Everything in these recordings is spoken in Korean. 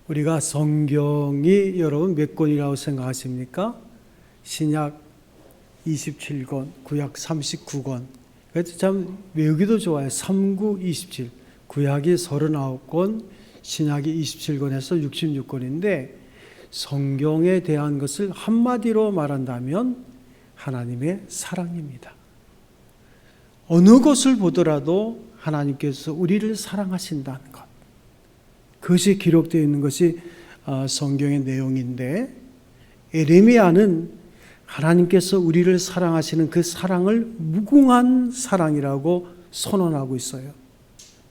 우리가 성경이 여러분 몇 권이라고 생각하십니까? 신약 27권, 구약 39권. 그래서 참 외우기도 좋아요. 39, 27. 구약이 39권, 신약이 27권에서 66권인데 성경에 대한 것을 한마디로 말한다면 하나님의 사랑입니다. 어느 것을 보더라도 하나님께서 우리를 사랑하신다는 것. 그것이 기록되어 있는 것이 성경의 내용인데 에레미야는 하나님께서 우리를 사랑하시는 그 사랑을 무궁한 사랑이라고 선언하고 있어요.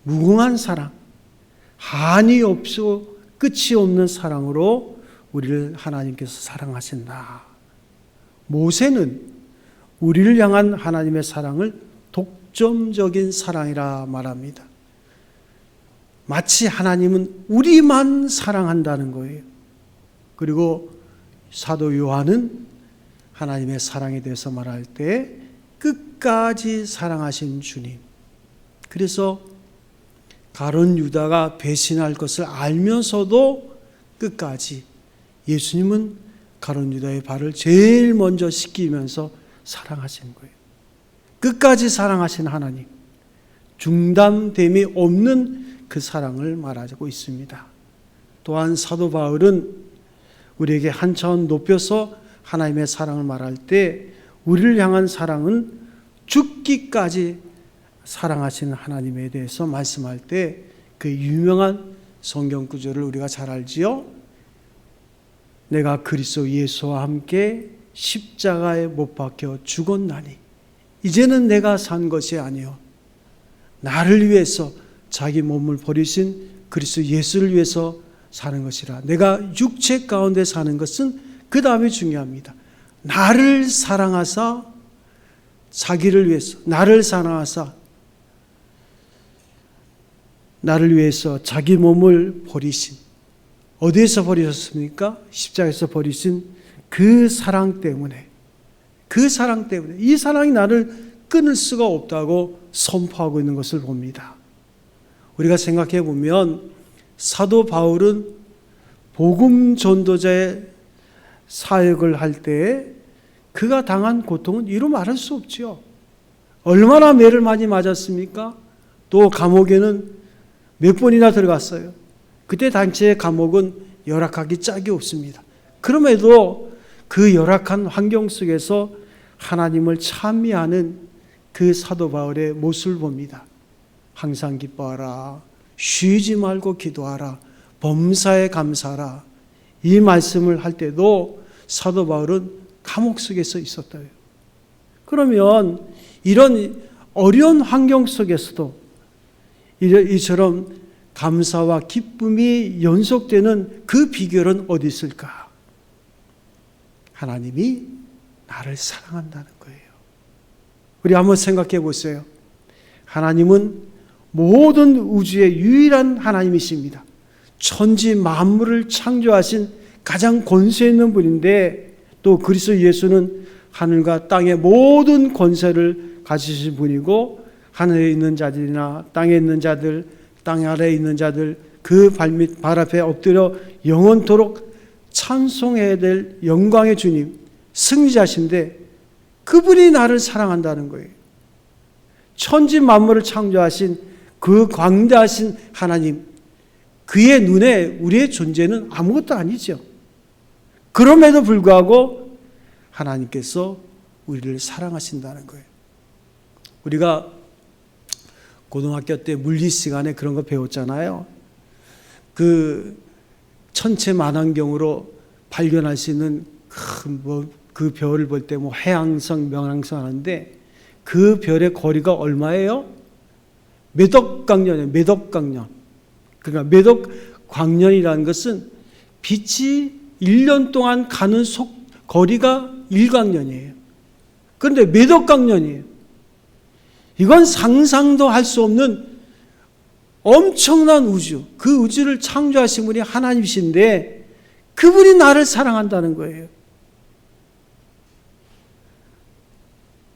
무궁한 사랑, 한이 없어 끝이 없는 사랑으로 우리를 하나님께서 사랑하신다. 모세는 우리를 향한 하나님의 사랑을 독점적인 사랑이라 말합니다. 마치 하나님은 우리만 사랑한다는 거예요. 그리고 사도 요한은 하나님의 사랑에 대해서 말할 때 끝까지 사랑하신 주님. 그래서 가룟 유다가 배신할 것을 알면서도 끝까지 예수님은 가룟 유다의 발을 제일 먼저 씻기면서 사랑하신 거예요. 끝까지 사랑하신 하나님. 중단됨이 없는 그 사랑을 말하고 있습니다. 또한 사도 바울은 우리에게 한 차원 높여서 하나님의 사랑을 말할 때 우리를 향한 사랑은 죽기까지 사랑하시는 하나님에 대해서 말씀할 때 그 유명한 성경 구절을 우리가 잘 알지요. 내가 그리스도 예수와 함께 십자가에 못 박혀 죽었나니 이제는 내가 산 것이 아니요 나를 위해서 자기 몸을 버리신 그리스도 예수를 위해서 사는 것이라. 내가 육체 가운데 사는 것은 그 다음에 중요합니다. 나를 사랑하사 자기를 위해서 나를 사랑하사 나를 위해서 자기 몸을 버리신, 어디에서 버리셨습니까? 십자가에서 버리신 그 사랑 때문에, 그 사랑 때문에 이 사랑이 나를 끊을 수가 없다고 선포하고 있는 것을 봅니다. 우리가 생각해 보면 사도 바울은 복음 전도자의 사역을 할 때 그가 당한 고통은 이루 말할 수 없죠. 얼마나 매를 많이 맞았습니까? 또 감옥에는 몇 번이나 들어갔어요. 그때 당시의 감옥은 열악하기 짝이 없습니다. 그럼에도 그 열악한 환경 속에서 하나님을 찬미하는 그 사도 바울의 모습을 봅니다. 항상 기뻐하라, 쉬지 말고 기도하라, 범사에 감사하라. 이 말씀을 할 때도 사도 바울은 감옥 속에서 있었대요. 그러면 이런 어려운 환경 속에서도 이처럼 감사와 기쁨이 연속되는 그 비결은 어디 있을까? 하나님이 나를 사랑한다는 거예요. 우리 한번 생각해 보세요. 하나님은 모든 우주의 유일한 하나님이십니다. 천지 만물을 창조하신 가장 권세 있는 분인데 또 그리스도 예수는 하늘과 땅의 모든 권세를 가지신 분이고 하늘에 있는 자들이나 땅에 있는 자들, 땅 아래에 있는 자들 그 발 앞에 엎드려 영원토록 찬송해야 될 영광의 주님, 승리자신데 그분이 나를 사랑한다는 거예요. 천지 만물을 창조하신 그 광대하신 하나님, 그의 눈에 우리의 존재는 아무것도 아니죠. 그럼에도 불구하고 하나님께서 우리를 사랑하신다는 거예요. 우리가 고등학교 때 물리 시간에 그런 거 배웠잖아요. 그 천체 만환경으로 발견할 수 있는 그 별을 볼 때 뭐 해왕성, 명왕성 하는데 그 별의 거리가 얼마예요? 몇억 광년이에요. 몇억 광년. 그러니까 몇억 광년이라는 것은 빛이 1년 동안 가는 거리가 1광년이에요. 그런데 몇억 광년이에요. 이건 상상도 할 수 없는 엄청난 우주, 그 우주를 창조하신 분이 하나님이신데 그분이 나를 사랑한다는 거예요.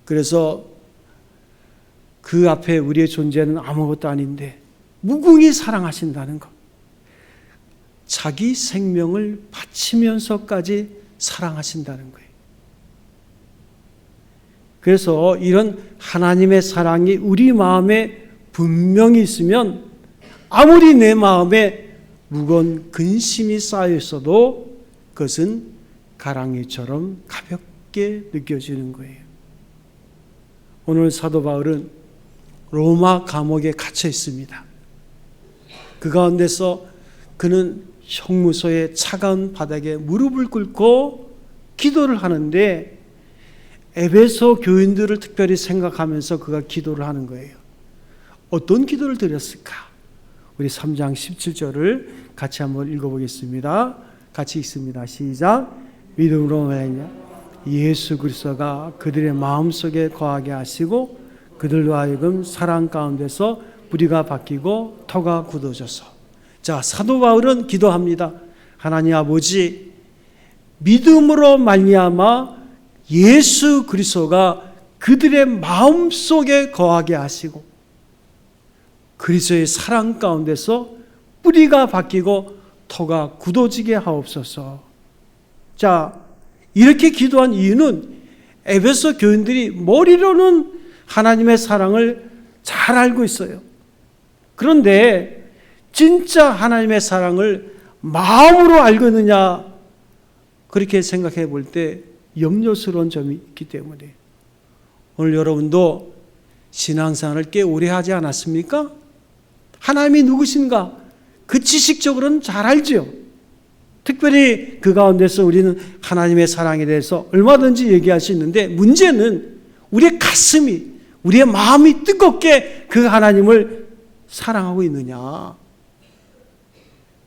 그래서 그 앞에 우리의 존재는 아무것도 아닌데 무궁히 사랑하신다는 것. 자기 생명을 바치면서까지 사랑하신다는 거예요. 그래서 이런 하나님의 사랑이 우리 마음에 분명히 있으면 아무리 내 마음에 무거운 근심이 쌓여 있어도 그것은 가랑이처럼 가볍게 느껴지는 거예요. 오늘 사도 바울은 로마 감옥에 갇혀 있습니다. 그 가운데서 그는 형무소의 차가운 바닥에 무릎을 꿇고 기도를 하는데 에베소 교인들을 특별히 생각하면서 그가 기도를 하는 거예요. 어떤 기도를 드렸을까? 우리 3장 17절을 같이 한번 읽어보겠습니다. 같이 읽습니다. 시작. 믿음으로 말하냐 예수 그리스도가 그들의 마음속에 거하게 하시고 그들로 하여금 사랑 가운데서 뿌리가 바뀌고 터가 굳어져서. 자, 사도 바울은 기도합니다. 하나님 아버지, 믿음으로 말미암아 예수 그리스도가 그들의 마음속에 거하게 하시고 그리스도의 사랑 가운데서 뿌리가 바뀌고 터가 굳어지게 하옵소서. 자, 이렇게 기도한 이유는 에베소 교인들이 머리로는 하나님의 사랑을 잘 알고 있어요. 그런데 진짜 하나님의 사랑을 마음으로 알고 있느냐, 그렇게 생각해 볼 때 염려스러운 점이 있기 때문에 오늘 여러분도 신앙생활을 꽤 오래 하지 않았습니까? 하나님이 누구신가? 그 지식적으로는 잘 알죠. 특별히 그 가운데서 우리는 하나님의 사랑에 대해서 얼마든지 얘기할 수 있는데 문제는 우리의 가슴이, 우리의 마음이 뜨겁게 그 하나님을 사랑하고 있느냐.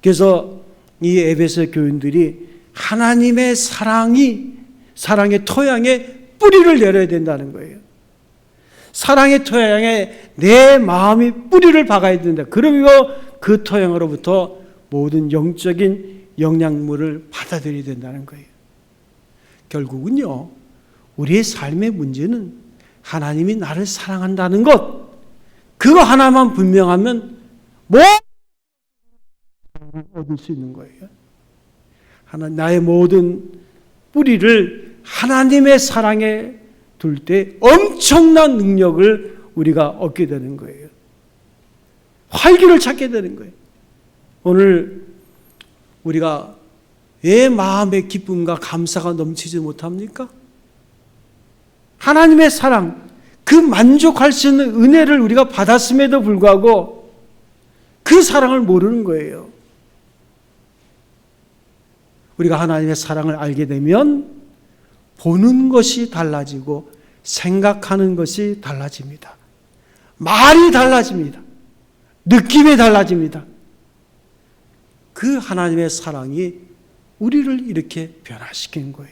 그래서 이 에베소 교인들이 하나님의 사랑의 토양에 뿌리를 내려야 된다는 거예요. 사랑의 토양에 내 마음이 뿌리를 박아야 된다. 그리고 그 토양으로부터 모든 영적인 영양물을 받아들여야 된다는 거예요. 결국은요, 우리의 삶의 문제는 하나님이 나를 사랑한다는 것, 그거 하나만 분명하면 모든 얻을 수 있는 거예요. 나의 모든 뿌리를 하나님의 사랑에 둘 때 엄청난 능력을 우리가 얻게 되는 거예요. 활기를 찾게 되는 거예요. 오늘 우리가 왜 마음의 기쁨과 감사가 넘치지 못합니까? 하나님의 사랑, 그 만족할 수 있는 은혜를 우리가 받았음에도 불구하고 그 사랑을 모르는 거예요. 우리가 하나님의 사랑을 알게 되면 보는 것이 달라지고 생각하는 것이 달라집니다. 말이 달라집니다. 느낌이 달라집니다. 그 하나님의 사랑이 우리를 이렇게 변화시킨 거예요.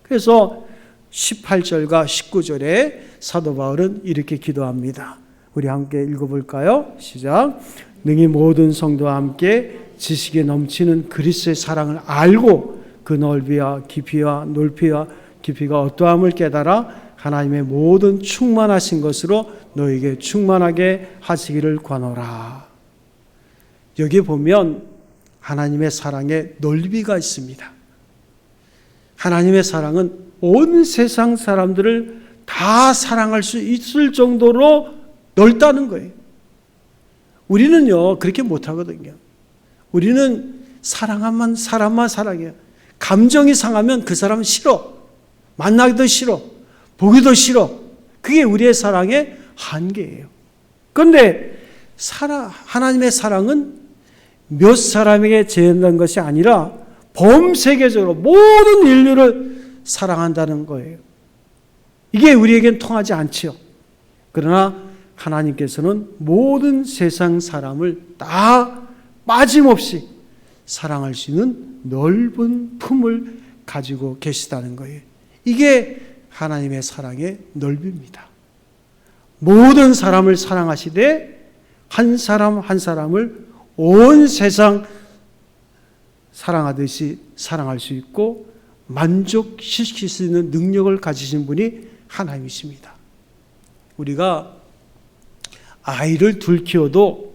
그래서 18절과 19절에 사도 바울은 이렇게 기도합니다. 우리 함께 읽어볼까요? 시작. 능히 모든 성도와 함께 지식에 넘치는 그리스도의 사랑을 알고 그 넓이와 깊이와 높이와 깊이가 어떠함을 깨달아 하나님의 모든 충만하신 것으로 너에게 충만하게 하시기를 권하라. 여기 보면 하나님의 사랑의 넓이가 있습니다. 하나님의 사랑은 온 세상 사람들을 다 사랑할 수 있을 정도로 넓다는 거예요. 우리는요, 그렇게 못하거든요. 우리는 사랑하면 사람만 사랑해요. 감정이 상하면 그 사람은 싫어. 만나기도 싫어. 보기도 싫어. 그게 우리의 사랑의 한계예요. 그런데 하나님의 사랑은 몇 사람에게 제한된 것이 아니라 범세계적으로 모든 인류를 사랑한다는 거예요. 이게 우리에겐 통하지 않지요. 그러나 하나님께서는 모든 세상 사람을 다 빠짐없이 사랑할 수 있는 넓은 품을 가지고 계시다는 거예요. 이게 하나님의 사랑의 넓이입니다. 모든 사람을 사랑하시되 한 사람 한 사람을 온 세상 사랑하듯이 사랑할 수 있고 만족시킬 수 있는 능력을 가지신 분이 하나님이십니다. 우리가 아이를 둘 키워도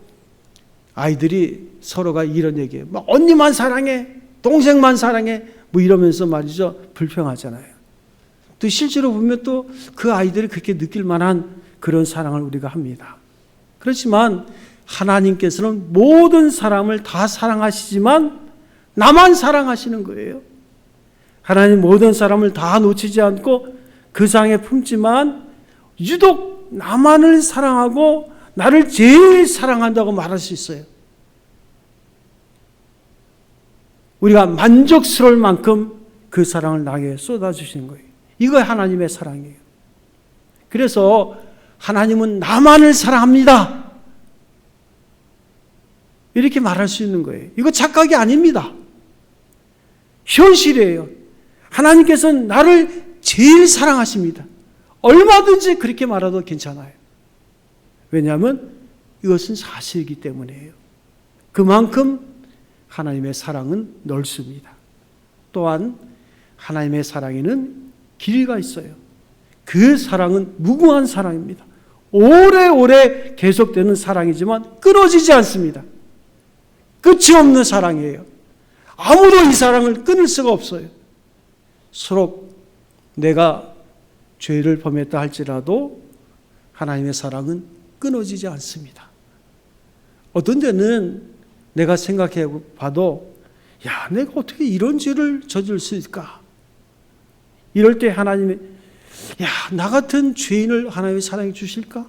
아이들이 서로가 이런 얘기해요. 막 언니만 사랑해, 동생만 사랑해, 뭐 이러면서 말이죠. 불평하잖아요. 또 실제로 보면 또 그 아이들이 그렇게 느낄 만한 그런 사랑을 우리가 합니다. 그렇지만 하나님께서는 모든 사람을 다 사랑하시지만 나만 사랑하시는 거예요. 하나님 모든 사람을 다 놓치지 않고 그 상에 품지만 유독 나만을 사랑하고 나를 제일 사랑한다고 말할 수 있어요. 우리가 만족스러울 만큼 그 사랑을 나에게 쏟아주시는 거예요. 이거 하나님의 사랑이에요. 그래서 하나님은 나만을 사랑합니다. 이렇게 말할 수 있는 거예요. 이거 착각이 아닙니다. 현실이에요. 하나님께서는 나를 제일 사랑하십니다. 얼마든지 그렇게 말해도 괜찮아요. 왜냐하면 이것은 사실이기 때문이에요. 그만큼 하나님의 사랑은 넓습니다. 또한 하나님의 사랑에는 길이가 있어요. 그 사랑은 무궁한 사랑입니다. 오래오래 계속되는 사랑이지만 끊어지지 않습니다. 끝이 없는 사랑이에요. 아무도 이 사랑을 끊을 수가 없어요. 서로 내가 죄를 범했다 할지라도 하나님의 사랑은 끊어지지 않습니다. 어떤 때는 내가 생각해 봐도 야, 내가 어떻게 이런 죄를 저질 수 있을까? 이럴 때 하나님이 야, 나 같은 죄인을 하나님이 사랑해 주실까?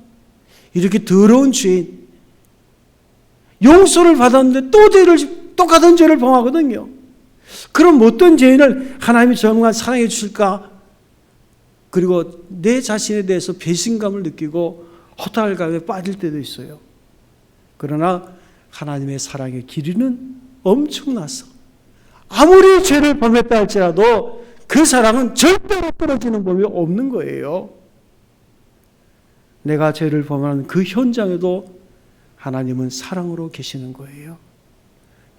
이렇게 더러운 죄인 용서를 받았는데 또 똑같은 죄를 범하거든요. 그럼 어떤 죄인을 하나님이 정말 사랑해 주실까? 그리고 내 자신에 대해서 배신감을 느끼고 허탈감에 빠질 때도 있어요. 그러나 하나님의 사랑의 길이는 엄청나서 아무리 죄를 범했다 할지라도 그 사랑은 절대로 끊어지는 법이 없는 거예요. 내가 죄를 범하는 그 현장에도 하나님은 사랑으로 계시는 거예요.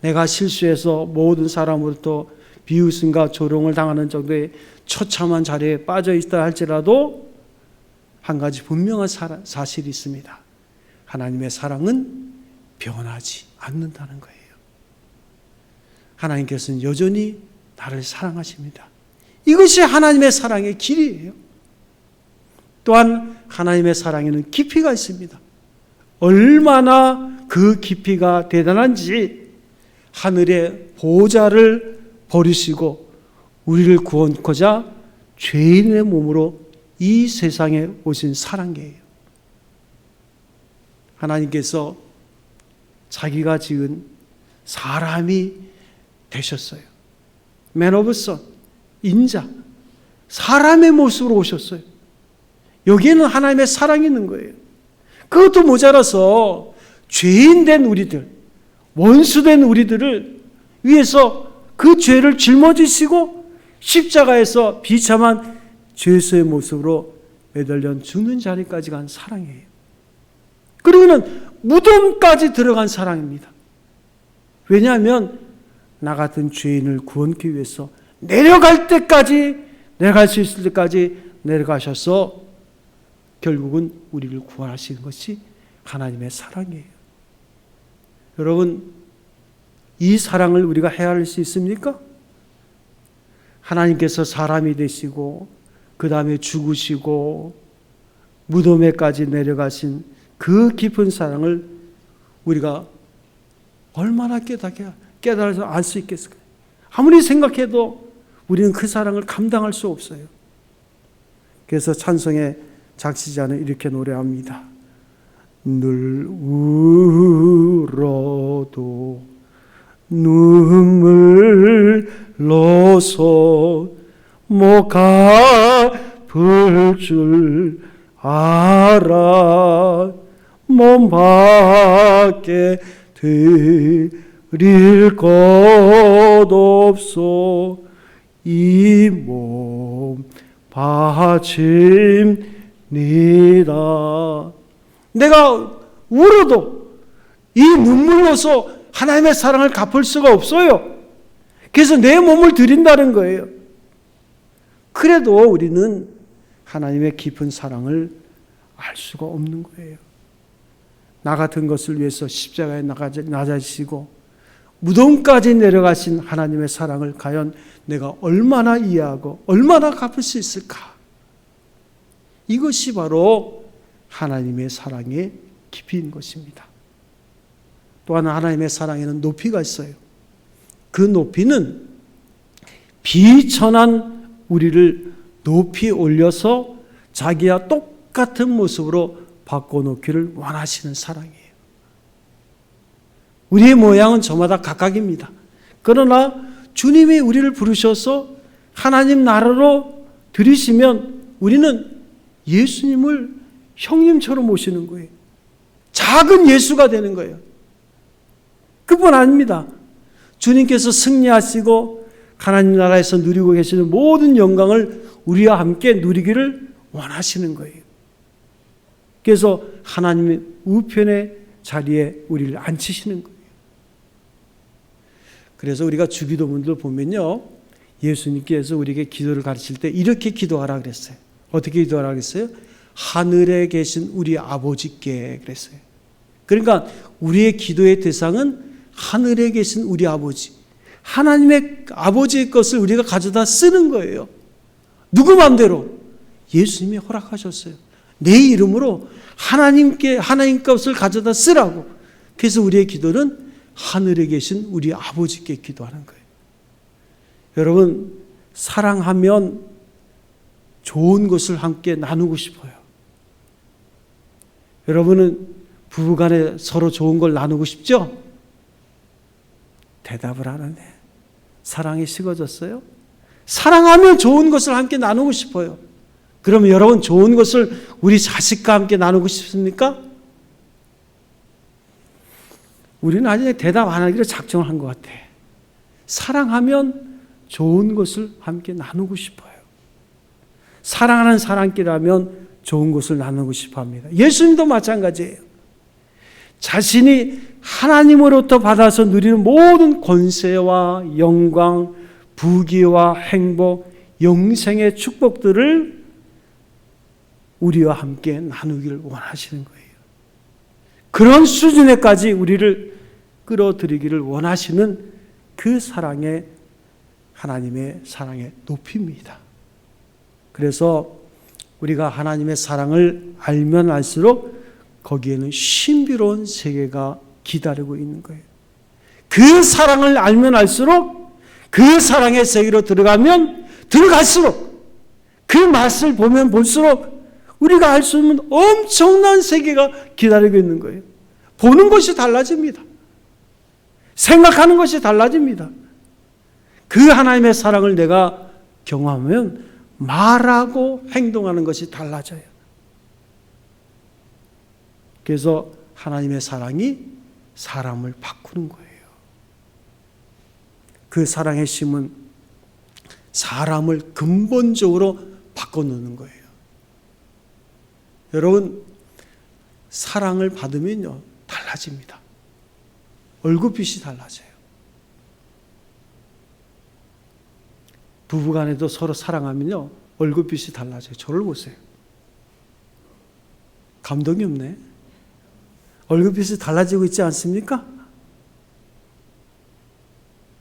내가 실수해서 모든 사람으로부터 비웃음과 조롱을 당하는 정도의 처참한 자리에 빠져 있다 할지라도 한 가지 분명한 사실이 있습니다. 하나님의 사랑은 변하지 않는다는 거예요. 하나님께서는 여전히 나를 사랑하십니다. 이것이 하나님의 사랑의 길이에요. 또한 하나님의 사랑에는 깊이가 있습니다. 얼마나 그 깊이가 대단한지 하늘의 보좌를 버리시고 우리를 구원코자 죄인의 몸으로 이 세상에 오신 사랑이에요. 하나님께서 자기가 지은 사람이 되셨어요. Man of Son, 인자, 사람의 모습으로 오셨어요. 여기에는 하나님의 사랑이 있는 거예요. 그것도 모자라서 죄인 된 우리들, 원수 된 우리들을 위해서 그 죄를 짊어지시고 십자가에서 비참한 죄수의 모습으로 매달려 죽는 자리까지 간 사랑이에요. 그리고는 무덤까지 들어간 사랑입니다. 왜냐하면 나 같은 죄인을 구원하기 위해서 내려갈 수 있을 때까지 내려가셔서 결국은 우리를 구원하시는 것이 하나님의 사랑이에요. 여러분, 이 사랑을 우리가 헤아릴 수 있습니까? 하나님께서 사람이 되시고 그 다음에 죽으시고 무덤에까지 내려가신 그 깊은 사랑을 우리가 얼마나 깨달아서 알 수 있겠을까요? 아무리 생각해도 우리는 그 사랑을 감당할 수 없어요. 그래서 찬송의 작시자는 이렇게 노래합니다. 늘 울어도 눈물 흘러서 못 갚을 줄 알아. 몸 밖에 드릴 것 없어 이 몸 바칩니다. 내가 울어도 이 눈물로서 하나님의 사랑을 갚을 수가 없어요. 그래서 내 몸을 드린다는 거예요. 그래도 우리는 하나님의 깊은 사랑을 알 수가 없는 거예요. 나 같은 것을 위해서 십자가에 나가시고 무덤까지 내려가신 하나님의 사랑을 과연 내가 얼마나 이해하고 얼마나 갚을 수 있을까? 이것이 바로 하나님의 사랑의 깊이인 것입니다. 또한 하나님의 사랑에는 높이가 있어요. 그 높이는 비천한 우리를 높이 올려서 자기와 똑같은 모습으로 바꿔놓기를 원하시는 사랑이에요. 우리의 모양은 저마다 각각입니다. 그러나 주님이 우리를 부르셔서 하나님 나라로 들이시면 우리는 예수님을 형님처럼 모시는 거예요. 작은 예수가 되는 거예요. 그뿐 아닙니다. 주님께서 승리하시고 하나님 나라에서 누리고 계시는 모든 영광을 우리와 함께 누리기를 원하시는 거예요. 그래서 하나님의 우편의 자리에 우리를 앉히시는 거예요. 그래서 우리가 주기도문들 보면요, 예수님께서 우리에게 기도를 가르칠 때 이렇게 기도하라 그랬어요. 어떻게 기도하라 그랬어요? 하늘에 계신 우리 아버지께 그랬어요. 그러니까 우리의 기도의 대상은 하늘에 계신 우리 아버지, 하나님의 아버지의 것을 우리가 가져다 쓰는 거예요. 누구 마음대로? 예수님이 허락하셨어요. 내 이름으로 하나님 것을 가져다 쓰라고. 그래서 우리의 기도는 하늘에 계신 우리 아버지께 기도하는 거예요. 여러분, 사랑하면 좋은 것을 함께 나누고 싶어요. 여러분은 부부간에 서로 좋은 걸 나누고 싶죠? 대답을 안 하네. 사랑이 식어졌어요? 사랑하면 좋은 것을 함께 나누고 싶어요. 그러면 여러분, 좋은 것을 우리 자식과 함께 나누고 싶습니까? 우리는 아직 대답 안 하기로 작정을 한 것 같아. 사랑하면 좋은 것을 함께 나누고 싶어요. 사랑하는 사람끼라면 좋은 것을 나누고 싶어 합니다. 예수님도 마찬가지예요. 자신이 하나님으로부터 받아서 누리는 모든 권세와 영광, 부귀와 행복, 영생의 축복들을 우리와 함께 나누기를 원하시는 거예요. 그런 수준에까지 우리를 끌어들이기를 원하시는 그 사랑의, 하나님의 사랑의 높이입니다. 그래서 우리가 하나님의 사랑을 알면 알수록 거기에는 신비로운 세계가 기다리고 있는 거예요. 그 사랑을 알면 알수록, 그 사랑의 세계로 들어가면 들어갈수록, 그 맛을 보면 볼수록 우리가 알 수 없는 엄청난 세계가 기다리고 있는 거예요. 보는 것이 달라집니다. 생각하는 것이 달라집니다. 그 하나님의 사랑을 내가 경험하면 말하고 행동하는 것이 달라져요. 그래서 하나님의 사랑이 사람을 바꾸는 거예요. 그 사랑의 힘은 사람을 근본적으로 바꿔놓는 거예요. 여러분, 사랑을 받으면요, 달라집니다. 얼굴빛이 달라져요. 부부간에도 서로 사랑하면요, 얼굴빛이 달라져요. 저를 보세요. 감동이 없네. 얼굴빛이 달라지고 있지 않습니까?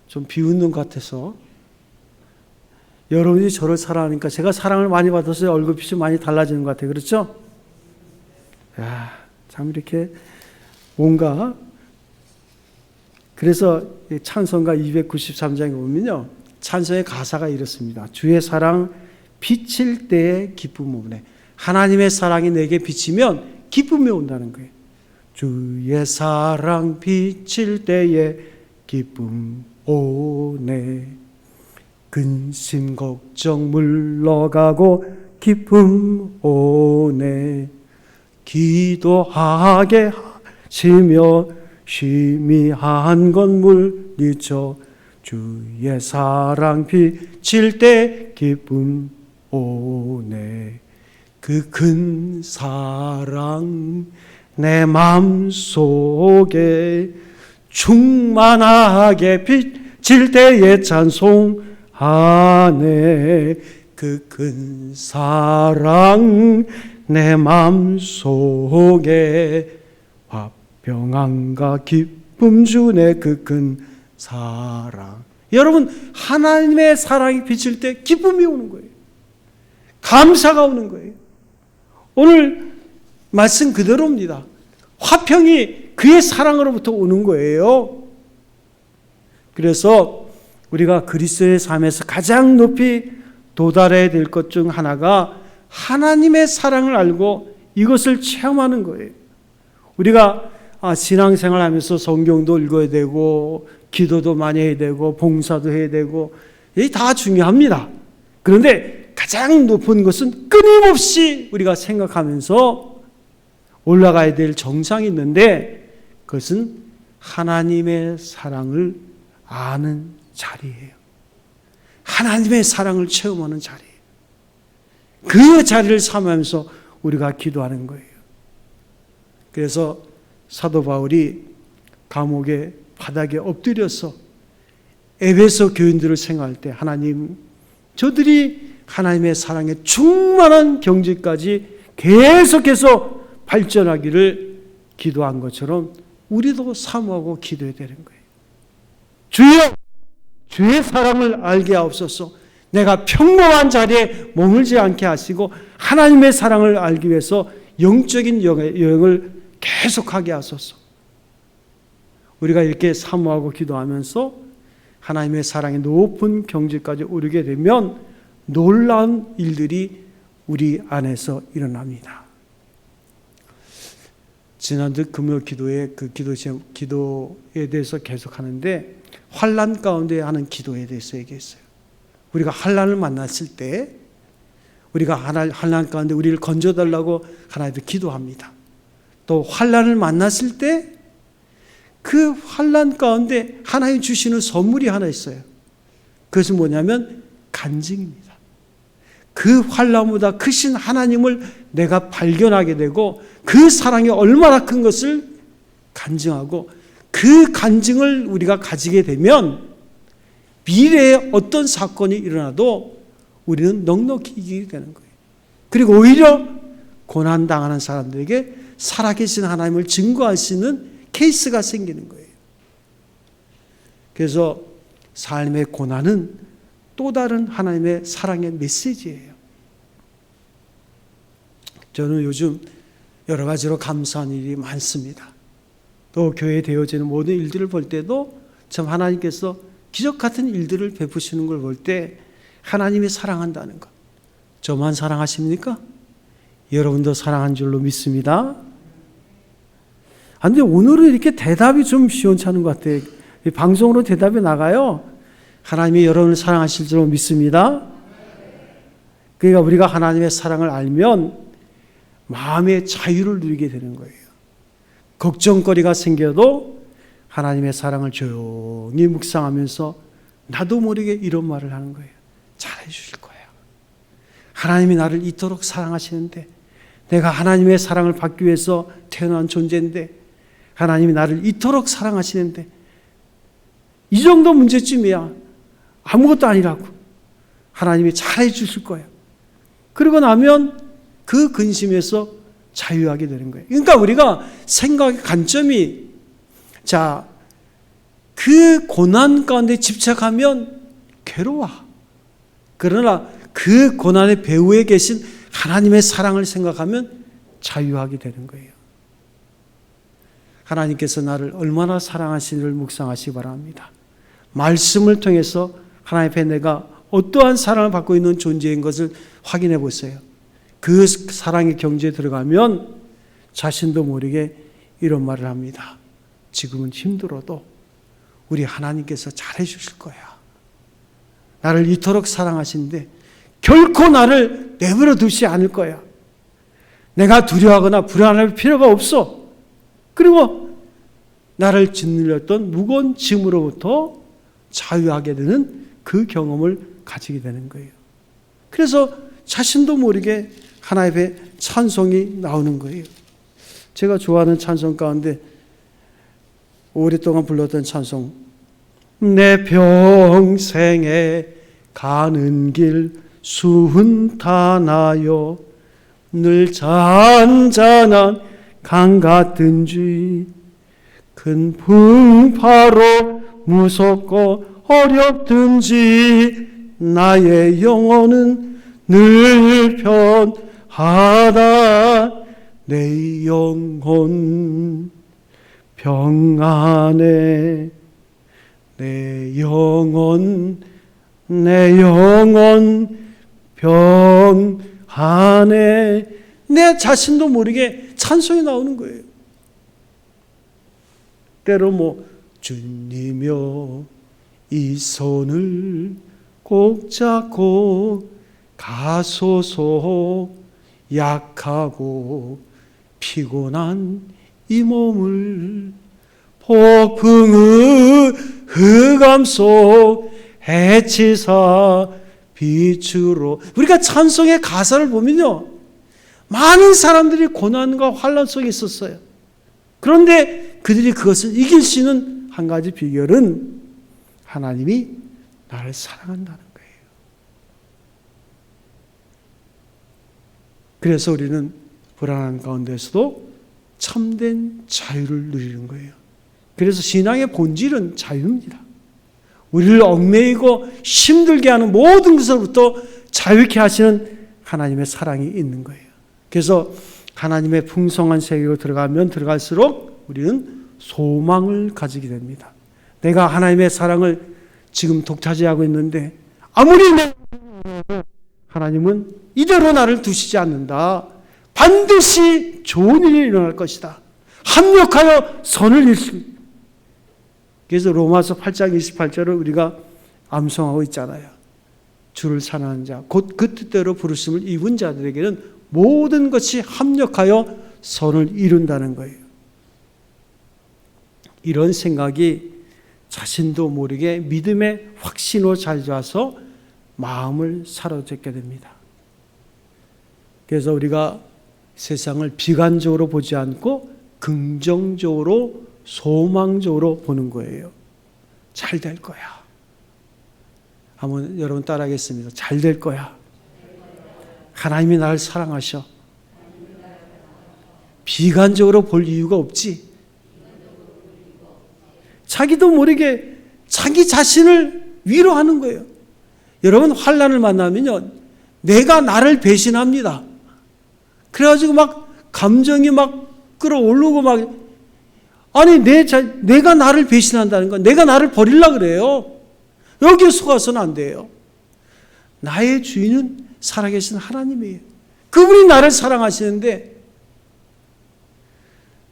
좀 비웃는 것 같아서. 여러분이 저를 사랑하니까 제가 사랑을 많이 받아서 얼굴빛이 많이 달라지는 것 같아요. 그렇죠? 야, 참 이렇게 뭔가. 그래서 찬송가 293장에 보면요, 찬송의 가사가 이렇습니다. 주의 사랑 비칠 때의 기쁨 오네. 하나님의 사랑이 내게 비치면 기쁨이 온다는 거예요. 주의 사랑 비칠 때에 기쁨 오네. 근심 걱정 물러가고 기쁨 오네. 기도하게 하시며 희미한 건 물리쳐 주의 사랑 비칠 때 기쁨 오네. 그 큰 사랑 내 마음속에 충만하게 비칠 때에 찬송하네. 그 큰 사랑 내 마음속에 화평함과 기쁨 주네. 그 큰 사랑. 여러분, 하나님의 사랑이 비칠 때 기쁨이 오는 거예요. 감사가 오는 거예요. 오늘 말씀 그대로입니다. 화평이 그의 사랑으로부터 오는 거예요. 그래서 우리가 그리스도의 삶에서 가장 높이 도달해야 될 것 중 하나가 하나님의 사랑을 알고 이것을 체험하는 거예요. 우리가 신앙생활 하면서 성경도 읽어야 되고 기도도 많이 해야 되고 봉사도 해야 되고 이게 다 중요합니다. 그런데 가장 높은 것은 끊임없이 우리가 생각하면서 올라가야 될 정상이 있는데 그것은 하나님의 사랑을 아는 자리예요. 하나님의 사랑을 체험하는 자리예요. 그 자리를 삼으면서 우리가 기도하는 거예요. 그래서 사도 바울이 감옥의 바닥에 엎드려서 에베소 교인들을 생각할 때 하나님, 저들이 하나님의 사랑에 충만한 경지까지 계속해서 발전하기를 기도한 것처럼 우리도 사모하고 기도해야 되는 거예요. 주여, 주의 사랑을 알게 하옵소서. 내가 평범한 자리에 머물지 않게 하시고 하나님의 사랑을 알기 위해서 영적인 여행을 계속하게 하소서. 우리가 이렇게 사모하고 기도하면서 하나님의 사랑의 높은 경지까지 오르게 되면 놀라운 일들이 우리 안에서 일어납니다. 지난주 금요 기도에 그 기도에 대해서 계속 하는데 환난 가운데 하는 기도에 대해서 얘기했어요. 우리가 환난을 만났을 때 우리가 환난 가운데 우리를 건져달라고 하나님께 기도합니다. 또 환난을 만났을 때 그 환난 가운데 하나님 주시는 선물이 하나 있어요. 그것은 뭐냐면 간증입니다. 그 환난보다 크신 하나님을 내가 발견하게 되고 그 사랑이 얼마나 큰 것을 간증하고 그 간증을 우리가 가지게 되면 미래에 어떤 사건이 일어나도 우리는 넉넉히 이기게 되는 거예요. 그리고 오히려 고난당하는 사람들에게 살아계신 하나님을 증거할 수 있는 케이스가 생기는 거예요. 그래서 삶의 고난은 또 다른 하나님의 사랑의 메시지예요. 저는 요즘 여러 가지로 감사한 일이 많습니다. 또 교회에 되어지는 모든 일들을 볼 때도 참 하나님께서 기적 같은 일들을 베푸시는 걸 볼 때 하나님이 사랑한다는 것. 저만 사랑하십니까? 여러분도 사랑한 줄로 믿습니다. 근데 오늘은 이렇게 대답이 좀 시원찮은 것 같아요. 방송으로 대답이 나가요. 하나님이 여러분을 사랑하실 줄로 믿습니다. 그러니까 우리가 하나님의 사랑을 알면 마음의 자유를 누리게 되는 거예요. 걱정거리가 생겨도 하나님의 사랑을 조용히 묵상하면서 나도 모르게 이런 말을 하는 거예요. 잘해 주실 거예요. 하나님이 나를 이토록 사랑하시는데 내가 하나님의 사랑을 받기 위해서 태어난 존재인데 하나님이 나를 이토록 사랑하시는데 이 정도 문제쯤이야. 아무것도 아니라고. 하나님이 잘해 주실 거예요. 그러고 나면 그 근심에서 자유하게 되는 거예요. 그러니까 우리가 생각의 관점이 그 고난 가운데 집착하면 괴로워. 그러나 그 고난의 배후에 계신 하나님의 사랑을 생각하면 자유하게 되는 거예요. 하나님께서 나를 얼마나 사랑하시는지를 묵상하시기 바랍니다. 말씀을 통해서 하나님 앞에 내가 어떠한 사랑을 받고 있는 존재인 것을 확인해 보세요. 그 사랑의 경지에 들어가면 자신도 모르게 이런 말을 합니다. 지금은 힘들어도 우리 하나님께서 잘해 주실 거야. 나를 이토록 사랑하시는데 결코 나를 내버려 두지 않을 거야. 내가 두려워하거나 불안할 필요가 없어. 그리고 나를 짓눌렸던 무거운 짐으로부터 자유하게 되는 그 경험을 가지게 되는 거예요. 그래서 자신도 모르게 하나님의 찬송이 나오는 거예요. 제가 좋아하는 찬송 가운데 오랫동안 불렀던 찬송, 내 평생에 가는 길 순탄하여 늘 잔잔한 강 같은 주의 큰 풍파로 무섭고 어렵든지 나의 영혼은 늘 편하다. 내 영혼 평안해. 내 영혼 평안해. 내 자신도 모르게 찬송이 나오는 거예요. 때로 주님여 이 손을 꼭 잡고 가소서. 약하고 피곤한 이 몸을 폭풍의 흑암 속 해치사 빛으로. 우리가 찬송의 가사를 보면요, 많은 사람들이 고난과 환난 속에 있었어요. 그런데 그들이 그것을 이길 수 있는 한 가지 비결은 하나님이 나를 사랑한다는 거예요. 그래서 우리는 불안한 가운데서도 참된 자유를 누리는 거예요. 그래서 신앙의 본질은 자유입니다. 우리를 얽매이고 힘들게 하는 모든 것으로부터 자유케 하시는 하나님의 사랑이 있는 거예요. 그래서 하나님의 풍성한 세계로 들어가면 들어갈수록 우리는 소망을 가지게 됩니다. 내가 하나님의 사랑을 지금 독차지하고 있는데 아무리 하나님은 이대로 나를 두시지 않는다. 반드시 좋은 일이 일어날 것이다. 합력하여 선을 이루십니다. 그래서 로마서 8장 28절을 우리가 암송하고 있잖아요. 주를 사랑하는 자, 곧 그 뜻대로 부르심을 입은 자들에게는 모든 것이 합력하여 선을 이룬다는 거예요. 이런 생각이 자신도 모르게 믿음의 확신으로 자리잡아서 마음을 사로잡게 됩니다. 그래서 우리가 세상을 비관적으로 보지 않고 긍정적으로 소망적으로 보는 거예요. 잘 될 거야. 한번 여러분 따라하겠습니다. 잘 될 거야. 하나님이 나를 사랑하셔. 비관적으로 볼 이유가 없지. 자기도 모르게 자기 자신을 위로하는 거예요. 여러분 환난을 만나면요, 내가 나를 배신합니다. 그래가지고 막 감정이 막 끌어오르고 막, 아니 내가 나를 배신한다는 건 내가 나를 버리려고 그래요. 여기에 속아서는 안 돼요. 나의 주인은 살아계신 하나님이에요. 그분이 나를 사랑하시는데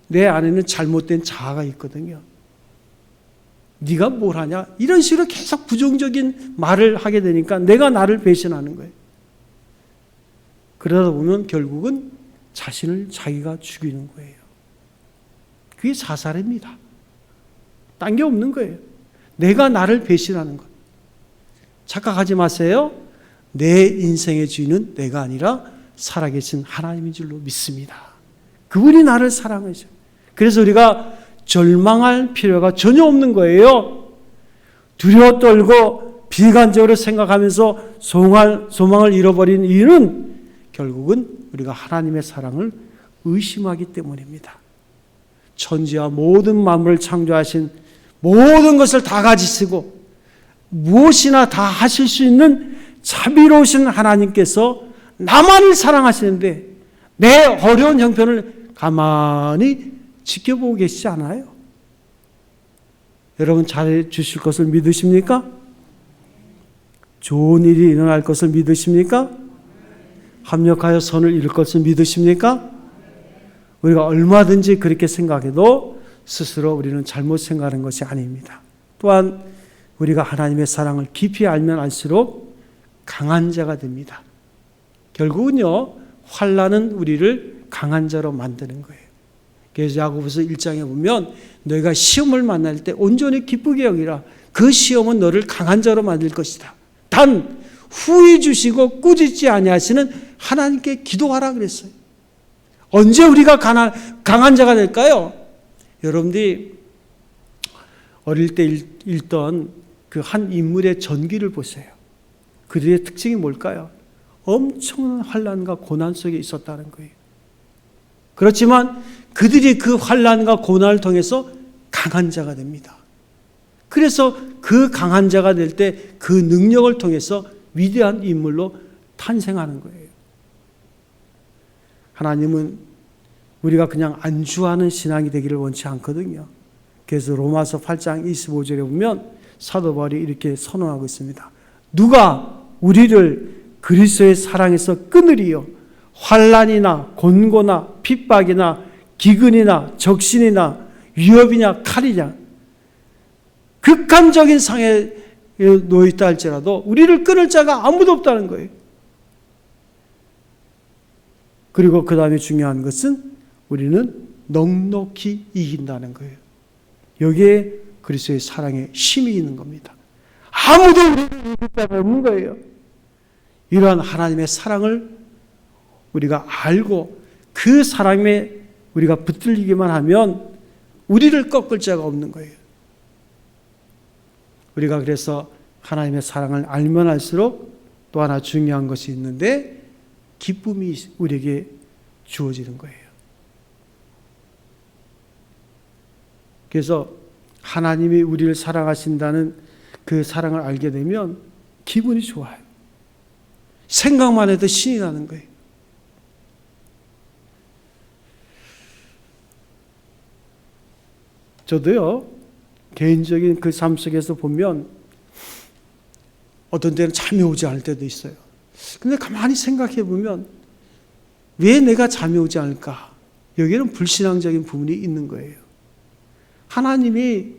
내 안에는 잘못된 자아가 있거든요. 네가 뭘 하냐? 이런 식으로 계속 부정적인 말을 하게 되니까 내가 나를 배신하는 거예요. 그러다 보면 결국은 자신을 자기가 죽이는 거예요. 그게 자살입니다. 딴 게 없는 거예요. 내가 나를 배신하는 것. 착각하지 마세요. 내 인생의 주인은 내가 아니라 살아계신 하나님인 줄로 믿습니다. 그분이 나를 사랑하셔. 그래서 우리가 절망할 필요가 전혀 없는 거예요. 두려워 떨고 비관적으로 생각하면서 소망을 잃어버린 이유는 결국은 우리가 하나님의 사랑을 의심하기 때문입니다. 천지와 모든 만물을 창조하신 모든 것을 다 가지시고 무엇이나 다 하실 수 있는 자비로우신 하나님께서 나만을 사랑하시는데 내 어려운 형편을 가만히 지켜보고 계시지 않아요? 여러분 잘해 주실 것을 믿으십니까? 좋은 일이 일어날 것을 믿으십니까? 합력하여 선을 이룰 것을 믿으십니까? 우리가 얼마든지 그렇게 생각해도 스스로 우리는 잘못 생각하는 것이 아닙니다. 또한 우리가 하나님의 사랑을 깊이 알면 알수록 강한 자가 됩니다. 결국은요, 환난은 우리를 강한 자로 만드는 거예요. 그래서 야고보서 1장에 보면 너희가 시험을 만날 때 온전히 기쁘게 여기라. 그 시험은 너를 강한 자로 만들 것이다. 단 후히 주시고 꾸짖지 아니하시는 하나님께 기도하라 그랬어요. 언제 우리가 강한 자가 될까요? 여러분들이 어릴 때 읽던 그 한 인물의 전기를 보세요. 그들의 특징이 뭘까요? 엄청난 환난과 고난 속에 있었다는 거예요. 그렇지만 그들이 그 환난과 고난을 통해서 강한 자가 됩니다. 그래서 그 강한 자가 될 때 그 능력을 통해서 위대한 인물로 탄생하는 거예요. 하나님은 우리가 그냥 안주하는 신앙이 되기를 원치 않거든요. 그래서 로마서 8장 25절에 보면 사도 바울이 이렇게 선언하고 있습니다. 누가 우리를 그리스도의 사랑에서 끊으리요? 환난이나 곤고나 핍박이나 기근이나 적신이나 위협이냐 칼이냐, 극한적인 상에 놓여있다 할지라도 우리를 끊을 자가 아무도 없다는 거예요. 그리고 그 다음에 중요한 것은 우리는 넉넉히 이긴다는 거예요. 여기에 그리스도의 사랑의 힘이 있는 겁니다. 아무도 우리를 이길 자가 없는 거예요. 이러한 하나님의 사랑을 우리가 알고 그 사랑에 우리가 붙들리기만 하면 우리를 꺾을 자가 없는 거예요. 우리가 그래서 하나님의 사랑을 알면 알수록 또 하나 중요한 것이 있는데 기쁨이 우리에게 주어지는 거예요. 그래서 하나님이 우리를 사랑하신다는 그 사랑을 알게 되면 기분이 좋아요. 생각만 해도 신이 나는 거예요. 저도요, 개인적인 그 삶 속에서 보면 어떤 때는 잠이 오지 않을 때도 있어요. 근데 가만히 생각해 보면 왜 내가 잠이 오지 않을까? 여기에는 불신앙적인 부분이 있는 거예요. 하나님의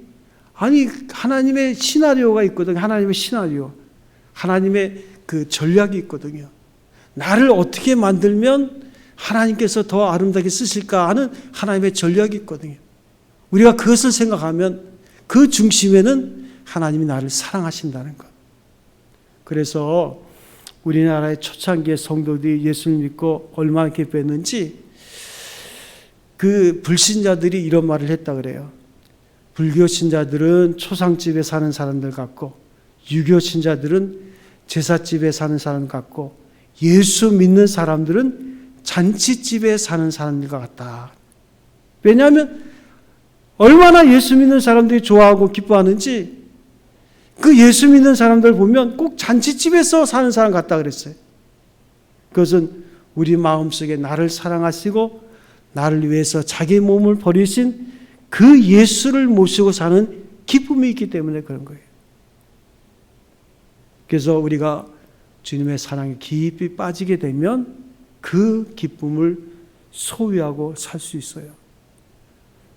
시나리오가 있거든요. 하나님의 시나리오. 하나님의 그 전략이 있거든요. 나를 어떻게 만들면 하나님께서 더 아름답게 쓰실까 하는 하나님의 전략이 있거든요. 우리가 그것을 생각하면 그 중심에는 하나님이 나를 사랑하신다는 것. 그래서 우리나라의 초창기의 성도들이 예수를 믿고 얼마나 기뻐했는지 그 불신자들이 이런 말을 했다 그래요. 불교 신자들은 초상집에 사는 사람들 같고 유교 신자들은 제사집에 사는 사람 같고 예수 믿는 사람들은 잔치집에 사는 사람들 같다. 왜냐하면 얼마나 예수 믿는 사람들이 좋아하고 기뻐하는지 그 예수 믿는 사람들 보면 꼭 잔치집에서 사는 사람 같다 그랬어요. 그것은 우리 마음속에 나를 사랑하시고 나를 위해서 자기 몸을 버리신 그 예수를 모시고 사는 기쁨이 있기 때문에 그런 거예요. 그래서 우리가 주님의 사랑에 깊이 빠지게 되면 그 기쁨을 소유하고 살 수 있어요.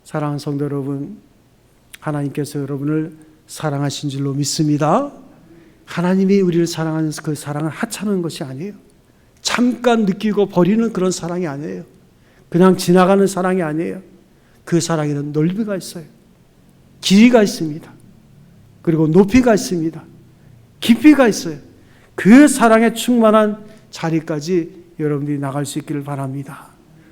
사랑하는 성도 여러분, 하나님께서 여러분을 사랑하신 줄로 믿습니다. 하나님이 우리를 사랑하는 그 사랑은 하찮은 것이 아니에요. 잠깐 느끼고 버리는 그런 사랑이 아니에요. 그냥 지나가는 사랑이 아니에요. 그 사랑에는 넓이가 있어요. 길이가 있습니다. 그리고 높이가 있습니다. 깊이가 있어요. 그 사랑에 충만한 자리까지 여러분들이 나갈 수 있기를 바랍니다.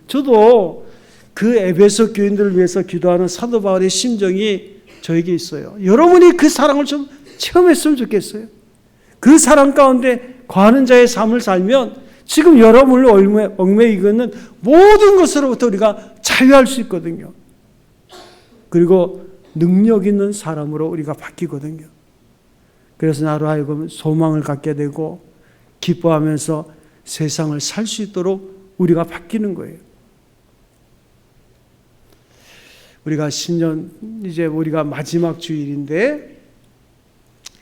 저도 그 에베소 교인들을 위해서 기도하는 사도 바울의 심정이 저에게 있어요. 여러분이 그 사랑을 좀 체험했으면 좋겠어요. 그 사랑 가운데 거하는 자의 삶을 살면 지금 여러분을 얽매이고 있는 모든 것으로부터 우리가 자유할 수 있거든요. 그리고 능력 있는 사람으로 우리가 바뀌거든요. 그래서 나로 하여금 소망을 갖게 되고 기뻐하면서 세상을 살 수 있도록 우리가 바뀌는 거예요. 우리가 신년 이제 우리가 마지막 주일인데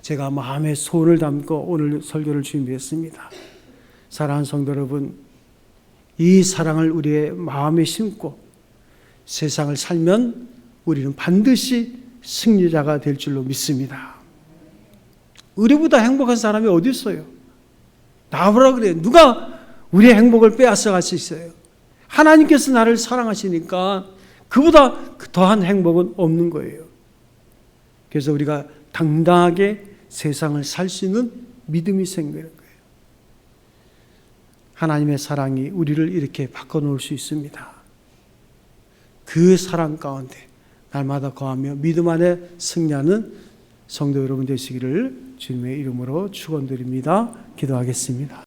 제가 마음에 소원을 담고 오늘 설교를 준비했습니다. 사랑하는 성도 여러분, 이 사랑을 우리의 마음에 심고 세상을 살면 우리는 반드시 승리자가 될 줄로 믿습니다. 우리보다 행복한 사람이 어디 있어요? 나보라 그래요. 누가 우리의 행복을 빼앗아 갈 수 있어요? 하나님께서 나를 사랑하시니까 그보다 더한 행복은 없는 거예요. 그래서 우리가 당당하게 세상을 살 수 있는 믿음이 생기는 거예요. 하나님의 사랑이 우리를 이렇게 바꿔놓을 수 있습니다. 그 사랑 가운데 날마다 거하며 믿음 안에 승리하는 성도 여러분 되시기를 주님의 이름으로 축원드립니다. 기도하겠습니다.